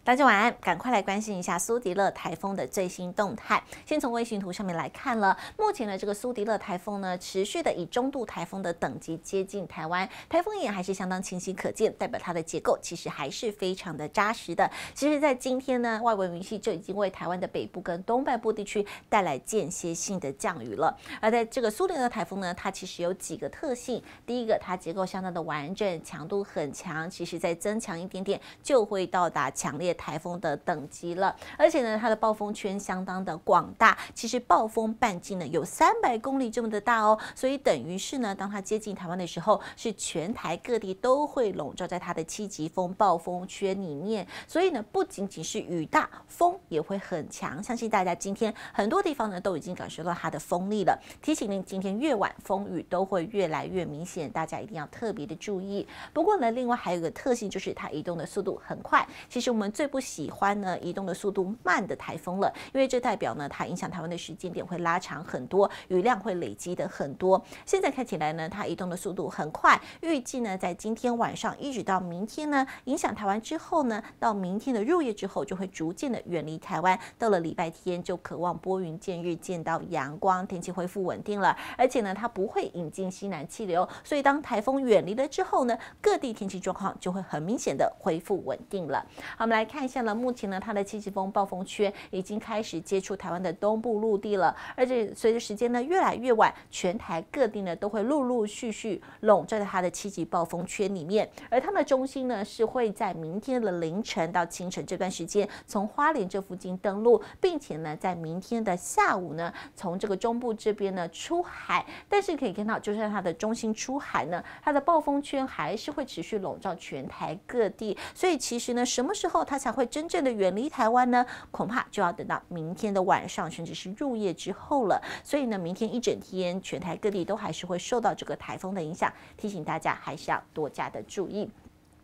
大家晚安，赶快来关心一下苏迪勒台风的最新动态。先从卫星图上面来看了，目前的这个苏迪勒台风呢，持续的以中度台风的等级接近台湾，台风眼还是相当清晰可见，代表它的结构其实还是非常的扎实的。其实，在今天呢，外围云系就已经为台湾的北部跟东半部地区带来间歇性的降雨了。而在这个苏迪勒台风呢，它其实有几个特性，第一个，它结构相当的完整，强度很强，其实再增强一点点就会到达强烈台风的等级了，而且呢，它的暴风圈相当的广大，其实暴风半径呢有300公里这么的大哦，所以等于是呢，当它接近台湾的时候，是全台各地都会笼罩在它的7级风暴风圈里面，所以呢，不仅仅是雨大，风也会很强。相信大家今天很多地方呢都已经感受到它的风力了。提醒您，今天越晚风雨都会越来越明显，大家一定要特别的注意。不过呢，另外还有一个特性就是它移动的速度很快。其实我们最不喜欢呢移动的速度慢的台风了，因为这代表呢它影响台湾的时间点会拉长很多，雨量会累积的很多。现在看起来呢，它移动的速度很快，预计呢在今天晚上一直到明天呢，影响台湾之后呢，到明天的入夜之后就会逐渐的远离台湾，到了礼拜天就渴望拨云见日，见到阳光，天气恢复稳定了。而且呢，它不会引进西南气流，所以当台风远离了之后呢，各地天气状况就会很明显的恢复稳定了。好，我们来看一下呢，目前呢，它的7级风暴风圈已经开始接触台湾的东部陆地了，而且随着时间呢越来越晚，全台各地呢都会陆陆续续笼罩在它的7级暴风圈里面，而它的中心呢是会在明天的凌晨到清晨这段时间从花莲这附近登陆，并且呢在明天的下午呢从这个中部这边呢出海，但是可以看到，就算它的中心出海呢，它的暴风圈还是会持续笼罩全台各地，所以其实呢，什么时候它才会真正的远离台湾呢？恐怕就要等到明天的晚上，甚至是入夜之后了。所以呢，明天一整天，全台各地都还是会受到这个台风的影响，提醒大家还是要多加的注意。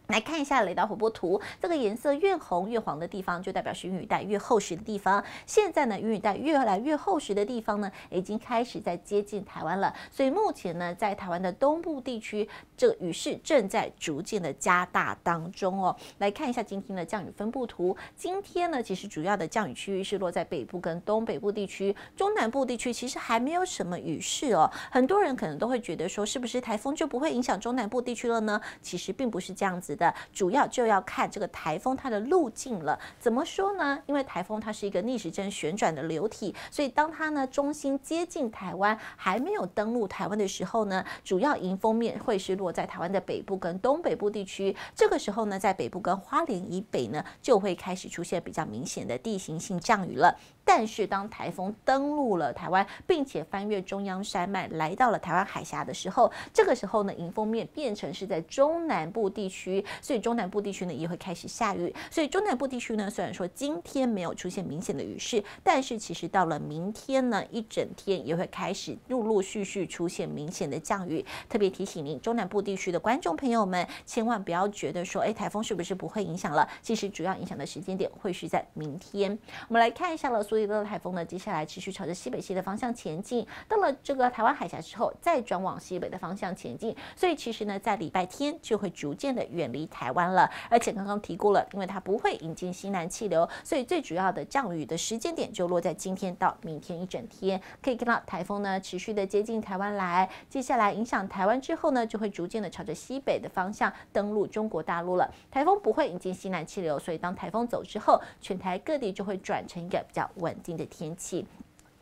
来看一下雷达火波图，这个颜色越红越黄的地方，就代表是云雨带越厚实的地方。现在呢，云雨带越来越厚实的地方呢，已经开始在接近台湾了。所以目前呢，在台湾的东部地区，这个雨势正在逐渐的加大当中哦。来看一下今天的降雨分布图。今天呢，其实主要的降雨区域是落在北部跟东北部地区，中南部地区其实还没有什么雨势哦。很多人可能都会觉得说，是不是台风就不会影响中南部地区了呢？其实并不是这样子的，主要就要看这个台风它的路径了。怎么说呢？因为台风它是一个逆时针旋转的流体，所以当它呢中心接近台湾，还没有登陆台湾的时候呢，主要迎风面会是落在台湾的北部跟东北部地区。这个时候呢，在北部跟花莲以北呢，就会开始出现比较明显的地形性降雨了。但是当台风登陆了台湾，并且翻越中央山脉来到了台湾海峡的时候，这个时候呢，迎风面变成是在中南部地区，所以中南部地区呢也会开始下雨。所以中南部地区呢，虽然说今天没有出现明显的雨势，但是其实到了明天呢，一整天也会开始陆陆续续出现明显的降雨。特别提醒您，中南部地区的观众朋友们，千万不要觉得说，台风是不是不会影响了？其实主要影响的时间点会是在明天。我们来看一下了，苏迪勒台风呢，接下来持续朝着西北西的方向前进，到了这个台湾海峡之后，再转往西北的方向前进。所以其实呢，在礼拜天就会逐渐的远离台湾了。而且刚刚提过了，因为它不会引进西南气流，所以最主要的降雨的时间点就落在今天到明天一整天。可以看到台风呢持续的接近台湾来，接下来影响台湾之后呢，就会逐渐的朝着西北的方向登陆中国大陆了。台风不会引进西南气流，所以当台风走之后，全台各地就会转成一个比较稳定的天气。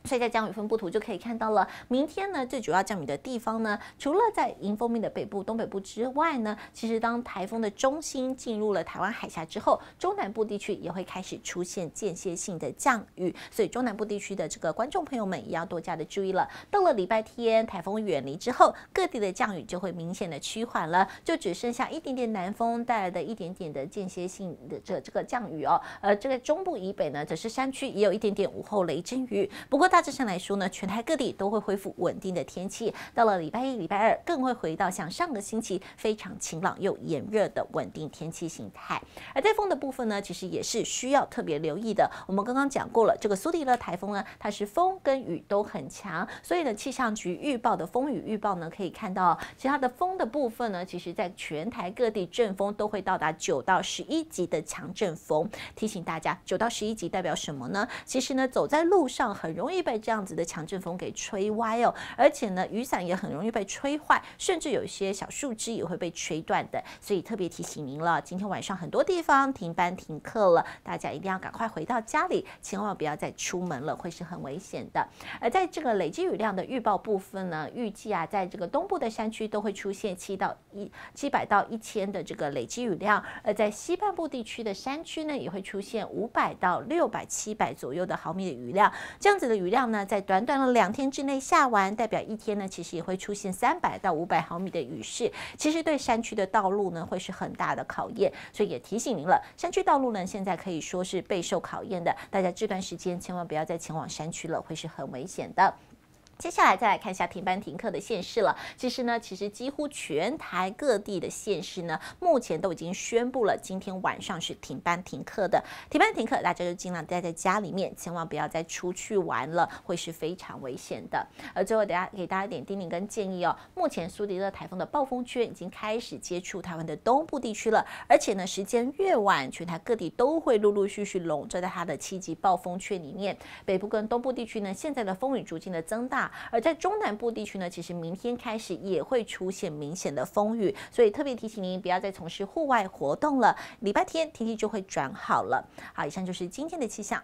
所以在降雨分布图就可以看到了，明天呢最主要降雨的地方呢，除了在迎风面的北部、东北部之外呢，其实当台风的中心进入了台湾海峡之后，中南部地区也会开始出现间歇性的降雨，所以中南部地区的这个观众朋友们也要多加的注意了。到了礼拜天，台风远离之后，各地的降雨就会明显的趋缓了，就只剩下一点点南风带来的一点点的间歇性的这个降雨哦。这个中部以北呢，则是山区也有一点点午后雷阵雨，不过大致上来说呢，全台各地都会恢复稳定的天气，到了礼拜一、礼拜二更会回到像上个星期非常晴朗又炎热的稳定天气形态。而在风的部分呢，其实也是需要特别留意的。我们刚刚讲过了，这个苏迪勒台风呢，它是风跟雨都很强，所以呢，气象局预报的风雨预报呢，可以看到，其实它的风的部分呢，其实在全台各地阵风都会到达9到11级的强阵风。提醒大家，9到11级代表什么呢？其实呢，走在路上很容易被这样子的强阵风给吹歪哦，而且呢，雨伞也很容易被吹坏，甚至有一些小树枝也会被吹断的。所以特别提醒您了，今天晚上很多地方停班停课了，大家一定要赶快回到家里，千万不要再出门了，会是很危险的。而在这个累积雨量的预报部分呢，预计啊，在这个东部的山区都会出现700到1000的这个累积雨量，而在西半部地区的山区呢，也会出现500到600、700左右的毫米的雨量。这样子的雨量呢，在短短的2天之内下完，代表一天呢，其实也会出现300到500毫米的雨势。其实对山区的道路呢，会是很大的考验，所以也提醒您了，山区道路呢，现在可以说是备受考验的，大家这段时间千万不要再前往山区了，会是很危险的。接下来再来看一下停班停课的县市了。其实几乎全台各地的县市呢，目前都已经宣布了，今天晚上是停班停课的。停班停课，大家就尽量待在家里面，千万不要再出去玩了，会是非常危险的。而最后，给大家一点叮咛跟建议哦。目前苏迪勒台风的暴风圈已经开始接触台湾的东部地区了，而且呢，时间越晚，全台各地都会陆陆续续笼罩在它的7级暴风圈里面。北部跟东部地区呢，现在的风雨逐渐的增大。而在中南部地区呢，其实明天开始也会出现明显的风雨，所以特别提醒您不要再从事户外活动了。礼拜天天气就会转好了。好，以上就是今天的气象。